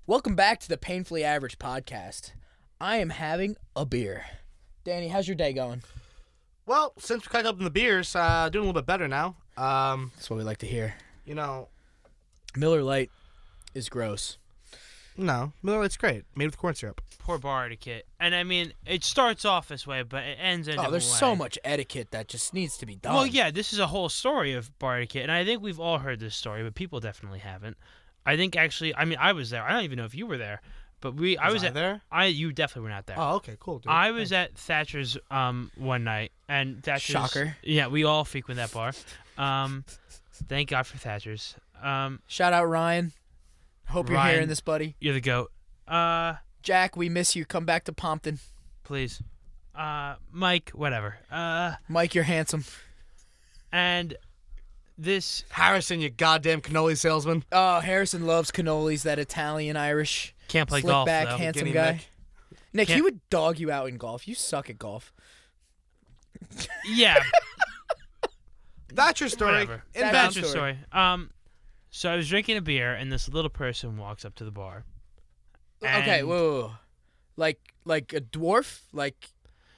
Welcome back to the Painfully Average podcast. I am having a beer. Danny, how's your day going? Well, since we cracked up in the beers, doing a little bit better now. That's what we like to hear. You know, Miller Lite is gross. no, Miller Lite's great, made with corn syrup. Poor bar etiquette. And I mean, it starts off this way, but it ends in a different there's way. so much etiquette that just needs to be done. Well, yeah, this is a whole story of bar etiquette, and I think we've all heard this story, but people definitely haven't. I think actually, I was there. I don't even know if you were there, but I was there. You definitely were not there. Oh, okay, cool, dude. I was at Thatcher's one night, and Thatcher's. Shocker. Yeah, we all frequent that bar. Thank God for Thatcher's. Shout out Ryan. Hope you're Ryan, hearing this, buddy. You're the goat. Jack, we miss you. Come back to Pompton. Please. Mike, whatever. Mike, you're handsome. And this. Harrison, you goddamn cannoli salesman. Oh, Harrison loves cannolis, that Italian-Irish. Can't play slick golf, back, though. handsome Guinea guy. Mick. Nick, he Can't- would dog you out in golf. You suck at golf. Yeah. That's your story. Whatever. That's That's your your story. So I was drinking a beer, and this little person walks up to the bar. Okay, And- whoa. Like a dwarf? Like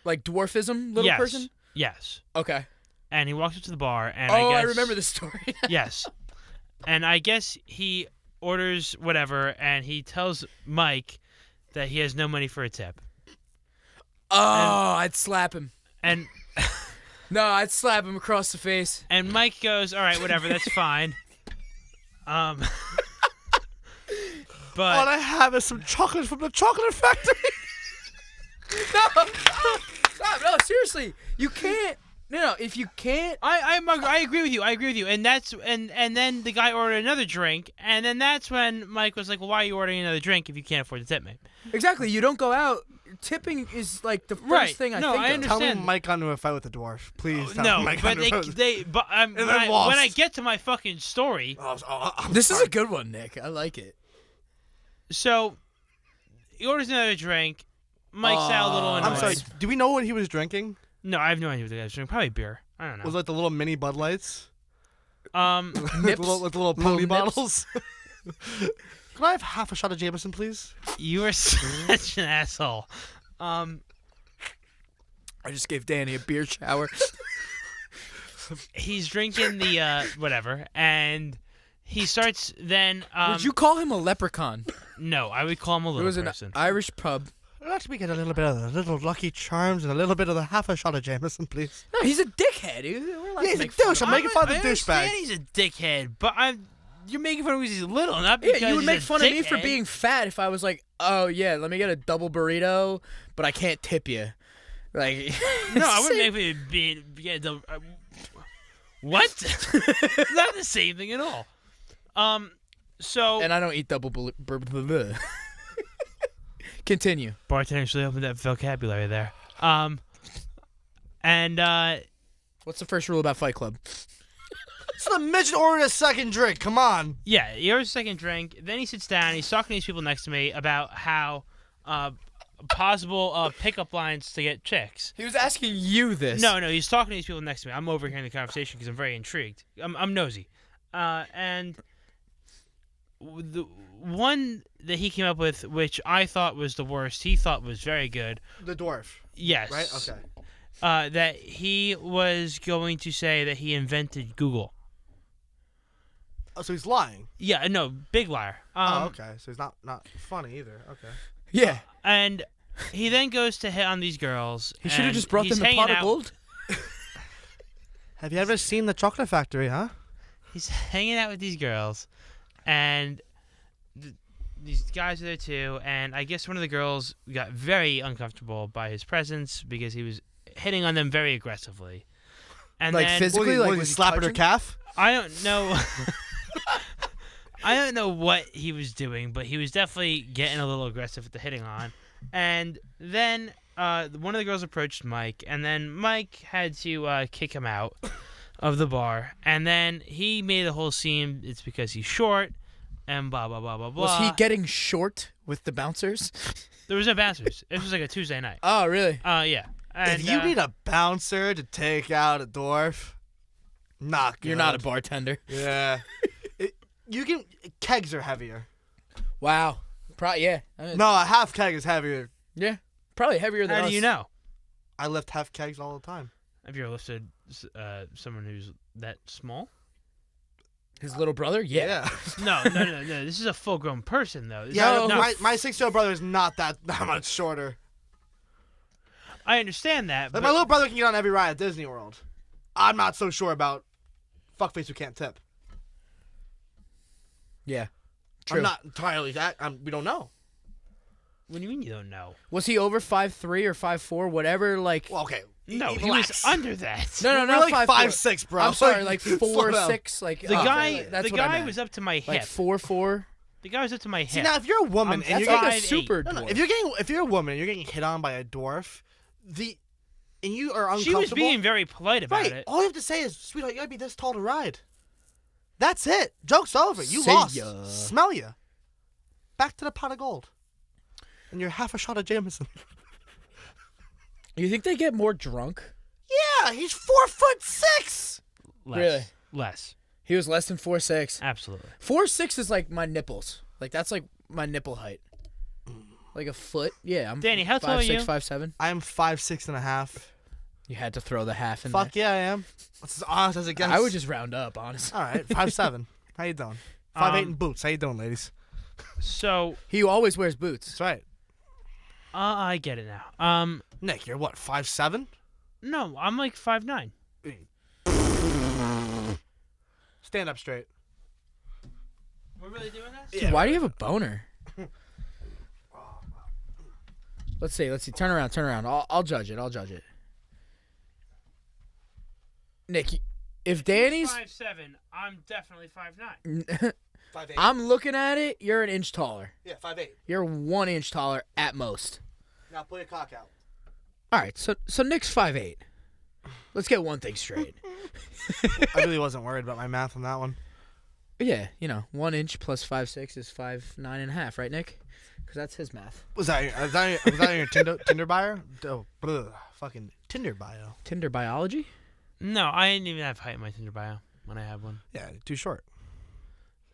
dwarfism little yes. person? Yes. Okay. And he walks up to the bar, and I remember this story. Yes. And I guess he orders whatever, and he tells Mike that he has no money for a tip. I'd slap him. And No, I'd slap him across the face. and Mike goes, "All right, whatever, that's fine." All But I have is some chocolate from the chocolate factory. Stop. No, seriously. You can't. No, if you can't. I agree with you. I agree with you. And that's and then the guy ordered another drink, and then that's when Mike was like, "Well, why are you ordering another drink if you can't afford to tip me?" Exactly. You don't go out. Tipping is like the first Right. thing I No, think I of. understand. Tell me Mike got into a fight with the dwarf. Please tell me No, Mike got but into a fight with when then lost. I get to my fucking story, I'm This sorry. is a good one, Nick. I like it. so he orders another drink. Mike's out a little annoyed. I'm sorry. Do we know what he was drinking? No, I have no idea what the guy's drinking. Probably beer. I don't know. Was it like the little mini Bud Lights? Um, With the little pony nips? bottles? Can I have half a shot of Jameson, please? you are such an asshole. I just gave Danny a beer shower. He's drinking the whatever, and he starts then. Would you call him a leprechaun? No, I would call him a It little was an person. Irish pub. Let's we get a little bit of the little Lucky Charms and a little bit of the half a shot of Jameson, please. No, he's a dickhead. We're allowed Yeah, to he's a make fun douche. of I'm him. making fun of the I understand douchebag. he's a dickhead, but you're making fun of him because he's little, not because Yeah, you would he's make a fun of me for dickhead. being fat if I was like, oh yeah, let me get a double burrito, but I can't tip you. Like, No, I wouldn't make me be what? It's not the same thing at all. So And I don't eat double Continue. bartenders really opened that vocabulary there. And What's the first rule about Fight Club? So the midget ordered a second drink. Come on. yeah, he orders a second drink. Then he sits down. He's talking to these people next to me about how possible pickup lines to get chicks. He was asking you this. No, he's talking to these people next to me. I'm overhearing the conversation because I'm very intrigued. I'm nosy. And the one that he came up with, which I thought was the worst, he thought was very good. The dwarf. Yes. Right? Okay. That he was going to say that he invented Google. Oh, so he's lying. Yeah, no, big liar. Okay. So he's not funny either. Okay. Yeah. And he then goes to hit on these girls. He should have and just brought he's them the hanging pot of out- gold. Have you ever seen the Chocolate Factory, huh? He's hanging out with these girls, and these guys are there too. And I guess one of the girls got very uncomfortable by his presence because he was hitting on them very aggressively. And Like then physically? Like, was was he he slapping her touching? calf? I don't know. I don't know what he was doing, but he was definitely getting a little aggressive with the hitting on. And then one of the girls approached Mike, and then Mike had to kick him out of the bar. And then he made the whole scene. It's because he's short, and blah blah blah blah blah. Was he getting short with the bouncers? There was no bouncers. It was like a Tuesday night. Oh, really? Yeah. And, If you need a bouncer to take out a dwarf, not good. You're not a bartender. Yeah. You can. Kegs are heavier. Wow. Probably, yeah. I mean, No, a half keg is heavier. yeah. Probably heavier than How us. do you know? I lift half kegs all the time. Have you ever lifted someone who's that small? His little brother? Yeah. No. This is a full-grown person, though. Yeah, No, my 6-year-old brother is not that much shorter. I understand that. Like, But my little brother can get on every ride at Disney World. I'm not so sure about fuckface who can't tip. Yeah. True. I'm not entirely that. We don't know. what do you mean you don't know? Was he over 5'3" or 5'4", whatever? Like, Well, okay. No, he relax. was under that. no, We're not like 5'4". 5'6", bro. I'm sorry, like Slow down. 4'6". Like The oh, guy, that's the what I guy meant. was up to my hip. like 4'4". The guy was up to my hip. See, now if you're a woman and That's you're like getting a 5'8". super no, dwarf. if you're a woman and you're getting hit on by a dwarf, and you are uncomfortable. She was being very polite about right. it. All you have to say is, "Sweetheart, you gotta be this tall to ride." That's it. Joke's over. You See lost. ya. Smell ya. Back to the pot of gold. And you're half a shot of Jameson. You think they get more drunk? Yeah, he's 4'6". Less. Really? Less. He was less than 4'6". Absolutely. 4'6" is like my nipples. Like that's like my nipple height. Like a foot. Yeah, I'm Danny, how tall are you? 5'6", 5'7". I am 5'6.5". You had to throw the half in Fuck yeah, I am. That's as honest as it there. gets. I would just round up, honestly. All right, 5'7". How you doing? 5'8" in Um, boots. How you doing, ladies? So, He always wears boots. That's right. I get it now. Nick, you're what, 5'7"? No, I'm like 5'9". Stand up straight. We're really doing this? Dude, why do you have a boner? Let's see. Turn around. I'll judge it. Nick, if Danny's, 5'7", I'm definitely 5'9". 5'8". I'm looking at it, you're an inch taller. Yeah, 5'8". You're 1 inch taller at most. Now pull your cock out. All right, so Nick's 5'8". Let's get one thing straight. I really wasn't worried about my math on that one. Yeah, 1 inch plus 5'6" is 5'9.5", right, Nick? Because that's his math. Was that in your Tinder bio? Oh, fucking Tinder bio. Tinder biology? No, I didn't even have height in my Tinder bio when I had one. Yeah, too short.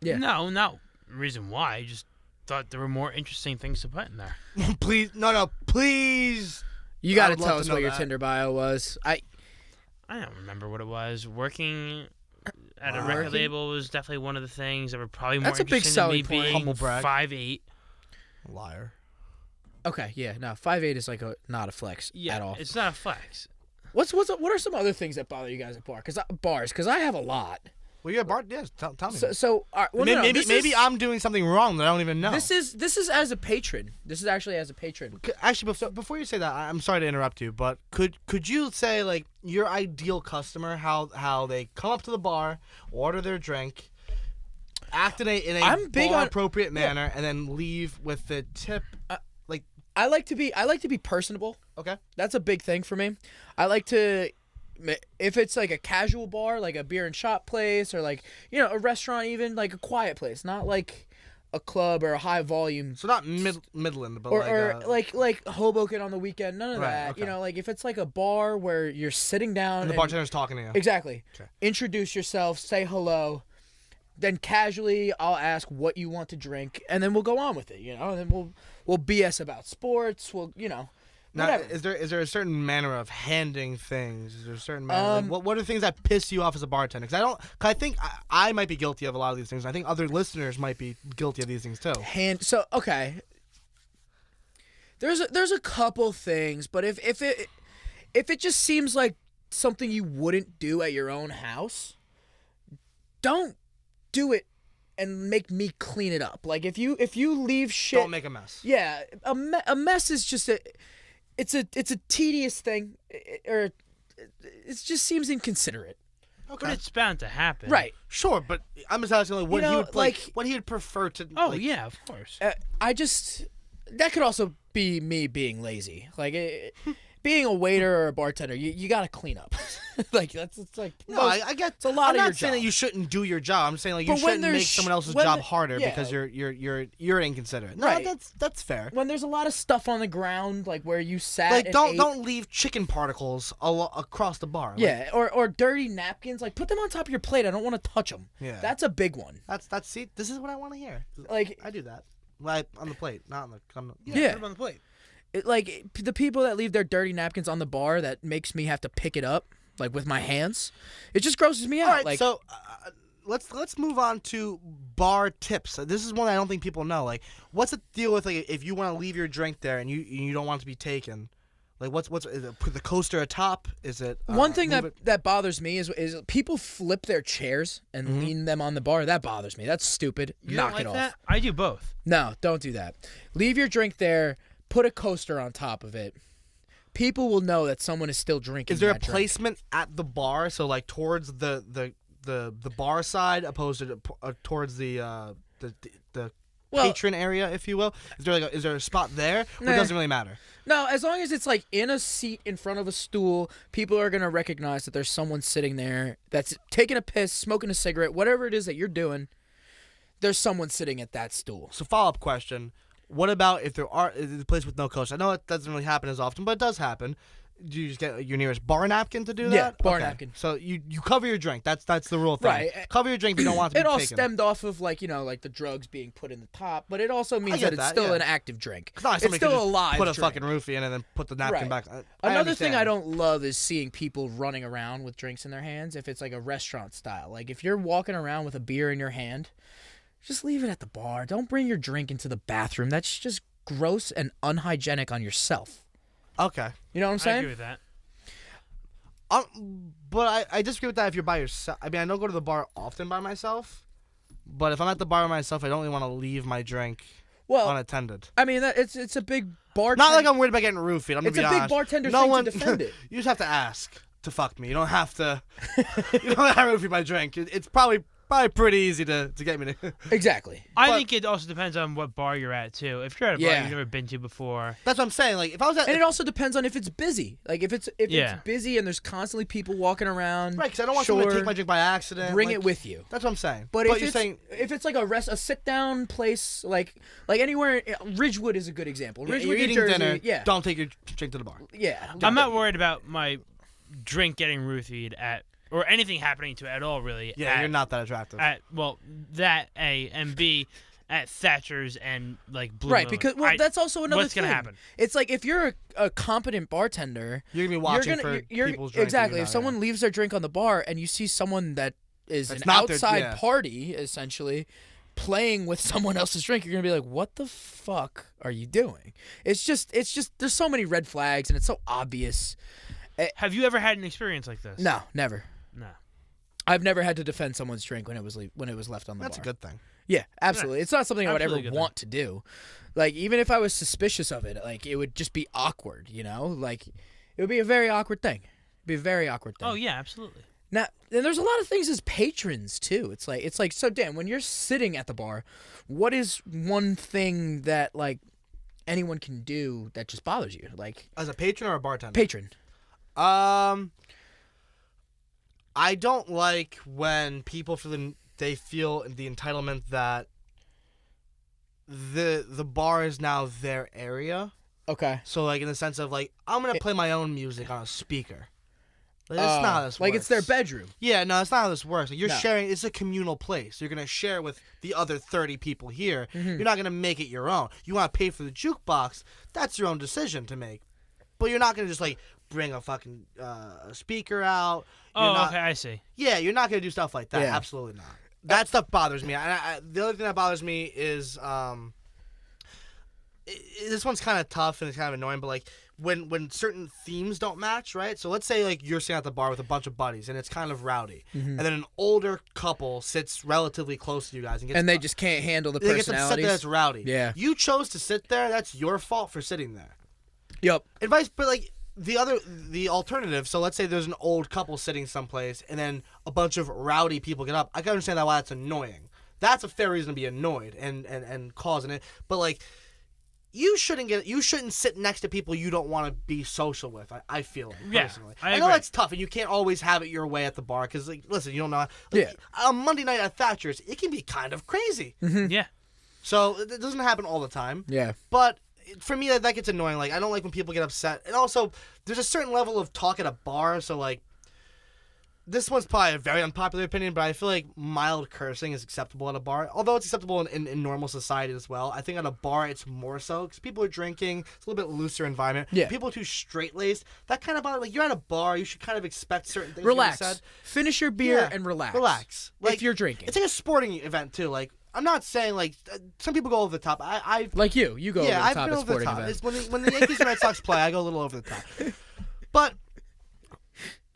Yeah. No, not reason why. I just thought there were more interesting things to put in there. Please, no, please. You got to would love tell to us know what your that. Tinder bio was. I don't remember what it was. Working at a Wow. record label was definitely one of the things that were probably more That's a big interesting than me selling point. being Humble brag. 5'8". Liar. Okay, yeah, no, 5'8" is like not a flex Yeah, at all. it's not a flex. What are some other things that bother you guys at bars? Because I have a lot. Well, you're a bar. Yes, tell me. So all right, well, no, Maybe I'm doing something wrong that I don't even know. This is as a patron. This is actually as a patron. Actually, before you say that, I'm sorry to interrupt you, but could you say like your ideal customer, how they come up to the bar, order their drink, act in a I'm big bar on- appropriate manner, and then leave with the tip? I like to be personable. Okay. That's a big thing for me. I like to, if it's like a casual bar, like a beer and shop place, or like a restaurant, even like a quiet place, not like a club or a high volume. So not Midland, but Or like Hoboken on the weekend. None of Right, that. okay. Like if it's like a bar where you're sitting down and the bartender's talking to you. Exactly. Okay. Introduce yourself, say hello, then casually I'll ask what you want to drink, and then we'll go on with it. And then we'll BS about sports. Now, whatever. is there a certain manner of handing things? Is there a certain manner? What are things that piss you off as a bartender? Because I think I might be guilty of a lot of these things. I think other listeners might be guilty of these things too. Okay. There's a couple things, but if it just seems like something you wouldn't do at your own house, don't do it and make me clean it up. Like if you leave shit, Don't make a mess. yeah, a mess is just it's a tedious thing, or it just seems inconsiderate. Okay. But it's bound to happen. Right. Sure, but I'm just asking like, what he would what he would prefer to. Oh, like, yeah, of course. That could also be me being lazy. Like being a waiter or a bartender, you got to clean up. Like it's like No, I get. it's a lot I'm of your not saying job. that you shouldn't do your job. I'm saying like you But when shouldn't make there's someone else's when job the- harder yeah. because you're inconsiderate. No, Right. that's fair. When there's a lot of stuff on the ground, like where you sat, Like and don't ate, leave chicken particles across the bar. Like, yeah, or dirty napkins, like put them on top of your plate. I don't want to touch them. Yeah. That's a big one. That's see. This is what I want to hear. Like I do that. Like on the plate, not on the. Yeah. Put 'em on the plate. The people that leave their dirty napkins on the bar, that makes me have to pick it up like with my hands. It just grosses me out. All right, like, so let's move on to bar tips. This is one I don't think people know. Like, what's the deal with like if you want to leave your drink there and you don't want it to be taken? Like, what's is it, put the coaster atop? Is it one thing move it- that bothers me is people flip their chairs and lean them on the bar. That bothers me. That's stupid. You Knock don't like it off. that? I do both. No, don't do that. Leave your drink there. Put a coaster on top of it. People will know that someone is still drinking. Is there a that drink. placement at the bar? So like towards the bar side, opposed to towards the patron area, if you will. Is there a spot there? Or it doesn't really matter. No, as long as it's like in a seat in front of a stool, people are gonna recognize that there's someone sitting there that's taking a piss, smoking a cigarette, whatever it is that you're doing. There's someone sitting at that stool. So follow-up question. What about if there are a place with no coaster? I know it doesn't really happen as often, but it does happen. Do you just get your nearest bar napkin to do that? Yeah, bar Okay. napkin. So you cover your drink. That's the rule thing. Right. Cover your drink if you don't want it to It be all taken. stemmed off of like the drugs being put in the top, but it also means get that it's that, still yeah. an active drink. It's not like It's somebody could still a just live put a drink. fucking roofie in and then put the napkin Right. back. Another thing I understand. don't love is seeing people running around with drinks in their hands if it's like a restaurant style. Like if you're walking around with a beer in your hand, just leave it at the bar. Don't bring your drink into the bathroom. That's just gross and unhygienic on yourself. Okay. You know what I'm I saying? agree with that. But I disagree with that if you're by yourself. I mean, I don't go to the bar often by myself. But if I'm at the bar by myself, I don't really want to leave my drink Well, unattended. I mean, it's a big bar. Not like I'm worried about getting roofied. I'm gonna It's be a big honest. bartender no thing one, to defend it. You just have to ask to fuck me. You don't have to. You don't have to roofie my drink. It's probably pretty easy to get me to. Exactly. I But- think it also depends on what bar you're at too. If you're at a bar Yeah. you've never been to before, That's what I'm saying. Like if I was at And it also depends on if it's busy. Like if it's Yeah. busy and there's constantly people walking around. right, because I don't want someone to sure, take my drink by accident. Bring like, it with you. That's what I'm saying. But you're if saying it's like a sit down place, like anywhere, Ridgewood is a good example. you're Ridgewood, New eating Jersey, dinner, yeah, don't take your drink to the bar. yeah. I'm not worried about my drink getting roofied at or anything happening to it at all. Really, Yeah, you're not that attractive. That A and B at Thatcher's and like Blue Right, Moon. because that's also another what's thing. gonna happen? It's like if you're a competent bartender, You're gonna be watching you're for people's drinks. exactly. If someone leaves their drink on the bar and you see someone that is That's an not their- outside yeah. party, essentially playing with someone else's drink, you're gonna be like, "What the fuck are you doing?" It's just. There's so many red flags and it's so obvious. Have you ever had an experience like this? No, never. No. I've never had to defend someone's drink when it was left on the That's a bar. good thing. Yeah, absolutely. It's not something I would ever Absolutely good want to do. Like even if I was suspicious of it, like it would just be awkward, you know? Like it would be a very awkward thing. It'd be a very awkward thing. Oh yeah, absolutely. Now, and there's a lot of things as patrons too. It's like so Dan, when you're sitting at the bar, what is one thing that like anyone can do that just bothers you? Like As a patron or a bartender? patron. I don't like when people they feel the entitlement that the bar is now their area. Okay. So like in the sense of like I'm gonna play my own music on a speaker. Like, that's not how this like works. it's their bedroom. Yeah, no, that's not how this works. Like, you're No. sharing. It's a communal place. You're gonna share with the other 30 people here. Mm-hmm. You're not gonna make it your own. You want to pay for the jukebox? That's your own decision to make. But you're not gonna just like bring a fucking speaker out. You're Oh, not, okay, I see. Yeah, you're not gonna do stuff like that. Yeah. Absolutely not. That stuff bothers me. The other thing that bothers me is this one's kind of tough and it's kind of annoying, but like when certain themes don't match, right? So let's say like you're sitting at the bar with a bunch of buddies and it's kind of rowdy, and then an older couple sits relatively close to you guys and gets And they just can't handle the they get upset personalities. that it's rowdy. Yeah. You chose to sit there. That's your fault for sitting there. Yep. Advice, but like the alternative. So let's say there's an old couple sitting someplace, and then a bunch of rowdy people get up. I can understand why that's annoying. That's a fair reason to be annoyed and causing it. But like, you shouldn't sit next to people you don't want to be social with. I feel like, Yeah, personally. I know agree. that's tough, and you can't always have it your way at the bar because like, listen, you don't know. Like, Yeah. On Monday night at Thatcher's, it can be kind of crazy. Yeah. So it doesn't happen all the time. Yeah. But for me, that gets annoying. Like, I don't like when people get upset. And also, there's a certain level of talk at a bar. So, like, this one's probably a very unpopular opinion, but I feel like mild cursing is acceptable at a bar. Although it's acceptable in normal society as well. I think at a bar it's more so because people are drinking. It's a little bit looser environment. Yeah. People are too straight-laced. That kind of bar, like you're at a bar, you should kind of expect certain things. Relax. To be said. Finish your beer Yeah, and relax. Relax. Like, if you're drinking. It's like a sporting event too. Like I'm not saying like some people go over the top. I Like you go over the I've top been at over the sporting top. events. It's when the Yankees and Red Sox play, I go a little over the top. But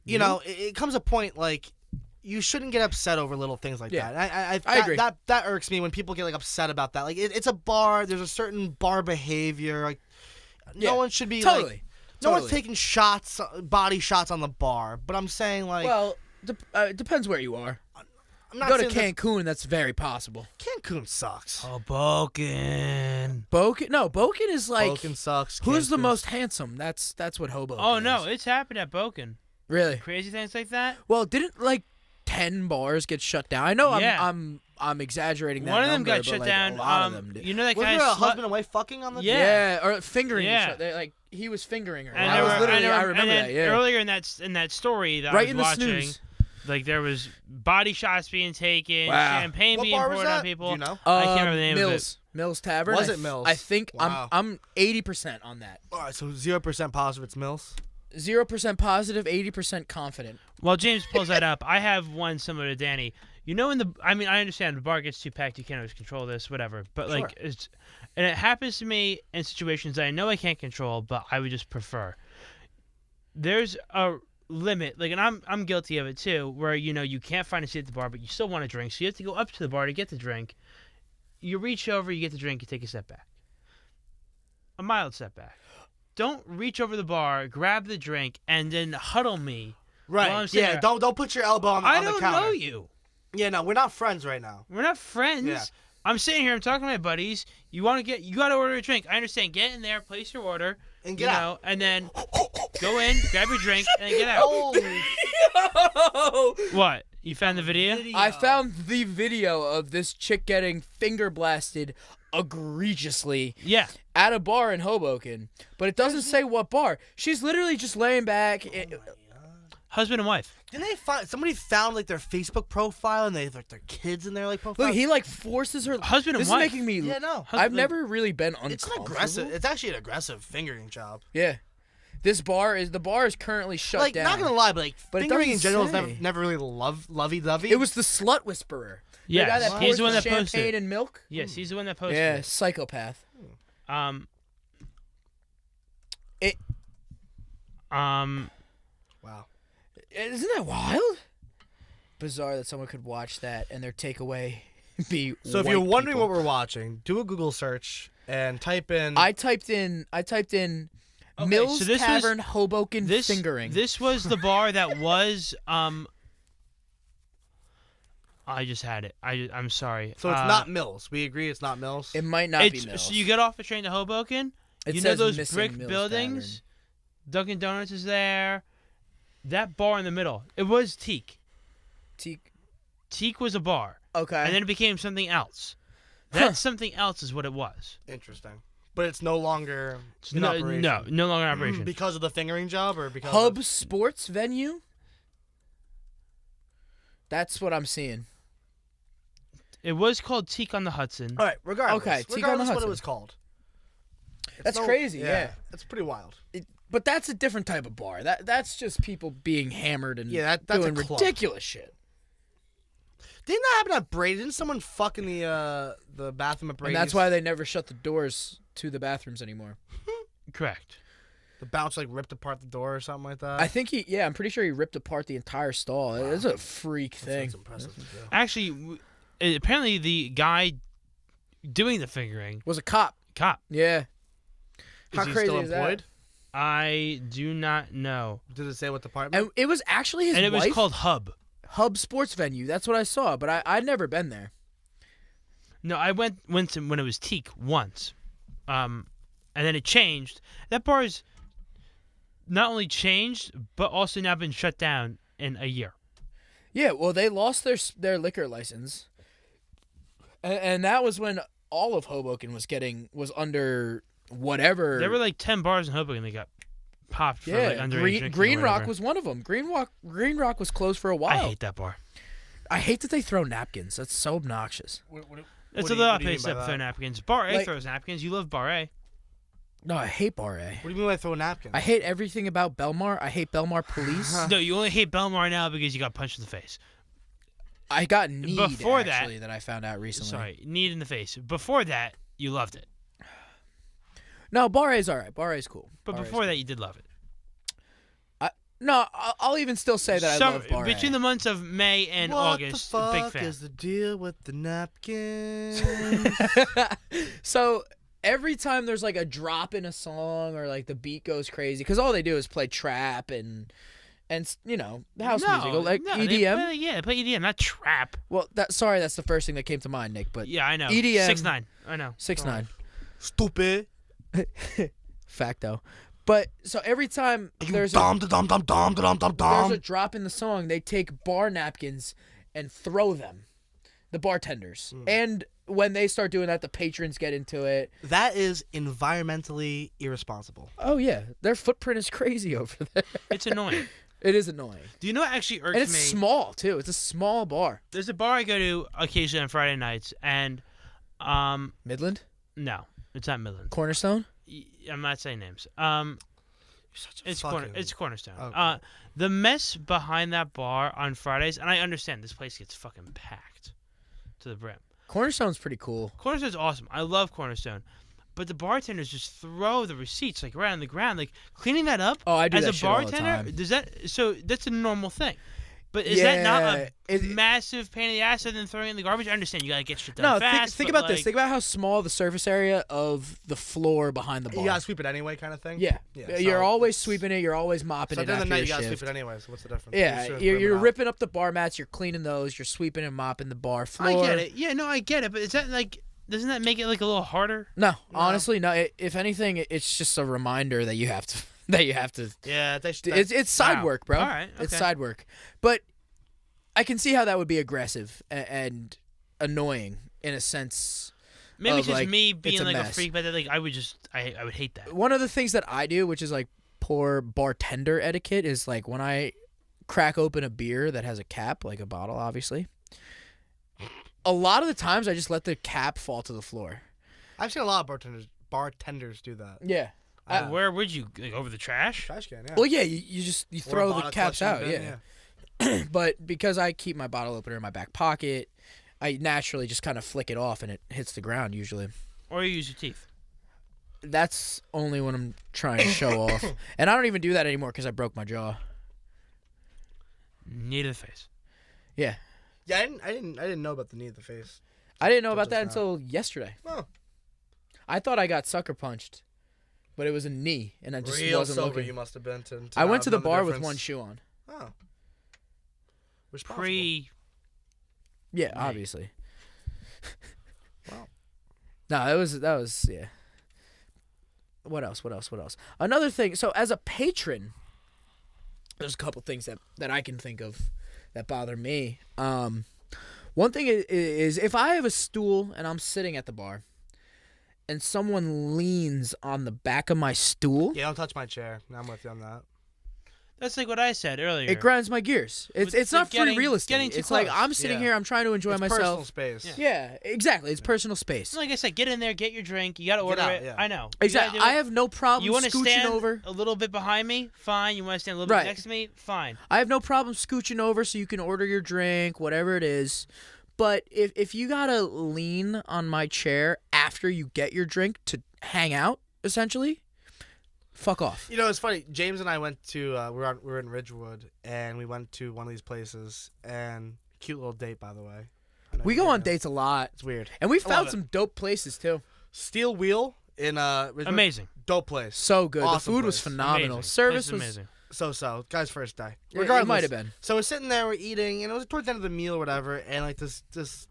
you know, it comes a point like you shouldn't get upset over little things like Yeah. that. I agree. That irks me when people get like upset about that. Like it's a bar. There's a certain bar behavior. Like Yeah. no one should be Totally. like. No one's taking shots, body shots on the bar. But I'm saying like. Well, it depends where you are. I'm not Go to saying Cancun, that's very possible. Cancun sucks. Hoboken. Boken is like Hoboken sucks. who's the Cancun- most handsome? That's what Hoboken Oh is. no, it's happened at Boken. Really? Crazy things like that. Well, didn't like 10 bars get shut down? I know Yeah. I'm exaggerating that One of them number, got but, shut like, down. A lot of them did. You know that Wasn't guy. there a husband and wife fucking on the? Yeah. or fingering Yeah. each other. Like he was fingering her. And I there was were- literally and I there- remember and that. then Yeah. Earlier in that story that Right I in was the watching, snooze. like there was body shots being taken, Wow. champagne What being bar was poured on that? people. Do you know? I can't remember the name of it. Mills Tavern. Was it Mills? I think Wow. I'm 80% on that. All right, so 0% positive. It's Mills. 0% positive, 80% confident. While James pulls that up, I have one similar to Danny. You know, I understand the bar gets too packed, you can't always control this, whatever. But like, and it happens to me in situations that I know I can't control, but I would just prefer. There's a limit, like, and I'm guilty of it too, where you can't find a seat at the bar, but you still want to drink, so you have to go up to the bar to get the drink. You reach over, you get the drink, you take a step back, a mild step back. Don't reach over the bar, grab the drink, and then huddle me. Right. While I'm sitting Yeah. there. Don't put your elbow on the I don't counter. know you. Yeah. No, we're not friends right now. We're not friends. Yeah. I'm sitting here. I'm talking to my buddies. You got to order a drink. I understand. Get in there, place your order, And get out. and then go in, grab your drink, and then get out. Holy What? You found the video? I found the video of this chick getting finger blasted egregiously Yeah. at a bar in Hoboken, but it doesn't say what bar. She's literally just laying back. Husband and wife. Didn't they find somebody found like their Facebook profile and they have like their kids in their like profile? Look, he like forces her. Husband and this wife. is making me. Yeah, no. I've never really been It's uncomfortable. an aggressive. It's actually an aggressive fingering job. Yeah, the bar is currently shut Like down. not gonna lie, but like But it fingering in doesn't general is say. never really lovey-dovey. It was the slut whisperer. Yes. The guy that He's pours the one that champagne posted. and milk. Yes, he's the one that posted. Yeah, it. psychopath. Um. It- Wow. Isn't that wild? Bizarre that someone could watch that and their takeaway be. So if white you're wondering people. what we're watching, do a Google search and type in. I typed in Okay, Mills so this was- Tavern Hoboken This fingering. This was the bar that was I just had it. I'm sorry. So it's not Mills. We agree it's not Mills. it might not be Mills. So you get off the train to Hoboken. It You know says those missing brick Mills buildings? Dunkin' Donuts is there. That bar in the middle. It was Teak. Tavern. Teak was a bar. Okay. And then it became something else. That something else is what it was. Interesting. But it's no longer in No, operation. no longer in operation. Because of the fingering job or because Hub of... Sports Venue. That's what I'm seeing. It was called Teak on the Hudson. All right, regardless. Okay, Teak on the regardless what it Hudson. was called. That's crazy, yeah. That's pretty wild. But that's a different type of bar. That's just people being hammered and Yeah, that's a doing club. ridiculous shit. Didn't that happen at Brady? Didn't someone fuck in the bathroom at Brady's? And that's why they never shut the doors to the bathrooms anymore. Correct. the bouncer like ripped apart the door or something like that. I think I'm pretty sure he ripped apart the entire stall. Wow. It's a freak thing. That's impressive. Yeah. Actually, apparently the guy doing the fingering, Was a cop. cop. Yeah. Is How he crazy still is that? employed? I do not know. Did it say what department? And it was actually his And it was wife. called Hub. Hub Sports Venue. That's what I saw, but I'd never been there. No, I went to when it was Teak once, and then it changed. That bar's not only changed, but also now been shut down in a year. Yeah, well, they lost their liquor license, and that was when all of Hoboken was under whatever. There were like 10 bars in Hoboken that got popped for Yeah, like underage Green, drinking Green or Rock whatever. was one of them. Green Rock was closed for a I while. hate that bar. I hate that they throw napkins. That's so obnoxious. That's do a you- lot what of do you places mean by that throw that? napkins. Bar A Like- throws napkins. You love Bar A. No, I hate Bar A. What do you mean by throw a napkin? I hate everything about Belmar. I hate Belmar police. No, you only hate Belmar now because you got punched in the face. I got need Before that- actually that I found out recently. Sorry, need in the face. Before that, you loved it. No, Bar A's all right. Bar A's cool. But Bar A's before that, you did love it. No, I'll even still say that I love Bar A. Between the months of May and what August, the fuck big fan. is the deal with the napkins? So every time there's like a drop in a song or like the beat goes crazy, because all they do is play trap and you know the house music, like no, EDM. They play EDM, not trap. Well, that's the first thing that came to mind, Nick. But Yeah, I know. EDM 6ix9ine. I know. 6ix9ine, Stupid. facto. But so every time there's Dum dum dum dum dum dum there's a dum. drop in the song, they take bar napkins and throw them, the bartenders. And when they start doing that, the patrons get into it. That is environmentally irresponsible. Oh yeah, their footprint is crazy over there. It's annoying. It is annoying, Do you know what actually irks and it's me? small too. It's a small bar. There's a bar I go to occasionally on Friday nights, and Midland, no, it's not Midland. Cornerstone. I'm not saying names. You're such a It's fucking... it's Cornerstone. Okay. The mess behind that bar on Fridays, and I understand this place gets fucking packed to the brim. Cornerstone's pretty cool. Cornerstone's awesome. I love Cornerstone. But the bartenders just throw the receipts like right on the ground, like cleaning that up. Oh, I do as that a shit all the bartender. time. Does that so? That's a normal thing. But is that not a Yeah, massive pain in the ass other than throwing it in the garbage? I understand you gotta get shit done No, fast. think but, about this. like, Think about how small the surface area of the floor behind the bar. You gotta sweep it anyway, kind of thing. Yeah, Yeah, you're so always it's- sweeping it. You're always mopping So it during the after night, your you gotta shift. sweep it anyway. So what's the difference? Yeah, Sure, you're out. ripping up the bar mats. You're cleaning those. You're sweeping and mopping the bar I floor. get it. Yeah, no, I get it. But is that like? Doesn't that make it like a little harder? No, honestly, no. If anything, it's just a reminder that you have to. That you have to. Yeah, they should. It's side Wow. work, bro. All right, It's okay. side work. But I can see how that would be aggressive and annoying in a sense. Maybe Of, it's just like, me it's being a like a mess. freak, but like I would hate that. One of the things that I do, which is like poor bartender etiquette, is like when I crack open a beer that has a cap, like a bottle, obviously. A lot of the times, I just let the cap fall to the floor. I've seen a lot of bartenders do that. Yeah. Where would you like over the trash? Trash can, yeah. Well, yeah, you Or a throw the bottle caps collection out, bin, yeah. But because I keep my bottle opener in my back pocket, I naturally just kind of flick it off and it hits the ground usually. Or you use your teeth. That's only when I'm trying to show off. And I don't even do that anymore because I broke my jaw. Knee to the face. Yeah. Yeah, I didn't know about the knee of the face. I didn't know about just that now. until yesterday. Oh. I thought I got sucker punched, but it was a knee, and I just Real wasn't sober looking. you must have been to I went not to the know bar with difference. one shoe on. Oh. Responsible. Yeah, Right. obviously. Wow. No, that was yeah. What else? Another thing. So as a patron, there's a couple things that I can think of that bother me. One thing is if I have a stool and I'm sitting at the bar, and someone leans on the back of my stool, Yeah, don't touch my chair. I'm with you on that. That's like what I said earlier. it grinds my gears. It's With not getting- free real estate. getting too It's like close. I'm sitting Yeah. here, I'm trying to enjoy It's personal myself. space. Yeah. Yeah, exactly. It's personal space. Like I said, get in there, get your drink. You gotta order out, it. yeah. I know. You Exactly. gotta do I it. have no problem You want to scooching stand over. a little bit behind me? Fine. You want to stand a little Right. bit next to me? Fine. I have no problem scooching over so you can order your drink, whatever it is. But if you gotta lean on my chair after you get your drink to hang out, essentially, fuck off. You know, it's funny. James and I went to we were in Ridgewood, and we went to one of these places, and cute little date, by the way. I know We you go did on that. dates a lot, It's weird. and we I love found it. some dope places too. Steel Wheel in Ridgewood. Amazing. Dope place. So good. Awesome The food was place. phenomenal. Amazing. Service Place was is amazing. So guy's first day. It might have been. So we're sitting there, we're eating, and it was towards the end of the meal or whatever, and like this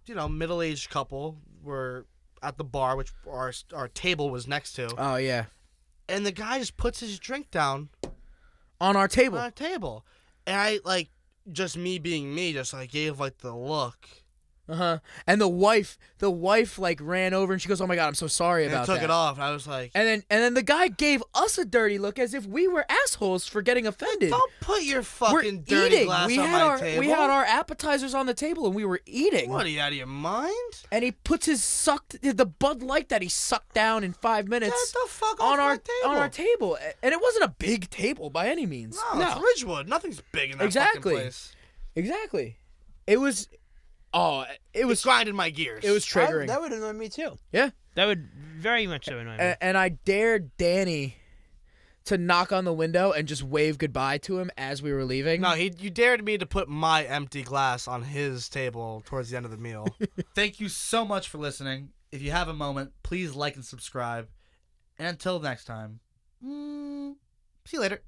middle-aged couple were at the bar, which our table was next to, Oh yeah, and the guy just puts his drink down on our on table. our table, and I like just me being me, just like gave like the look, And the wife like ran over and she goes, "Oh my God, I'm so sorry And about took that." it off. I was like, And then the guy gave us a dirty look as if we were assholes for getting offended. don't put your We're fucking dirty eating. glass We on had my our table. we had our appetizers on the table and we were eating. What, are you out of your mind? And he puts the Bud Light that he sucked down in 5 minutes Get the fuck on off our my table. on our table. And it wasn't a big table by any means. No, it's Ridgewood. Nothing's big in that Exactly. fucking place. Exactly. It was It was grinding my gears. it was triggering. That would annoy me too. Yeah. That would very much so annoy me. And I dared Danny to knock on the window and just wave goodbye to him as we were leaving. No, you dared me to put my empty glass on his table towards the end of the meal. Thank you so much for listening. If you have a moment, please like and subscribe. And until next time, see you later.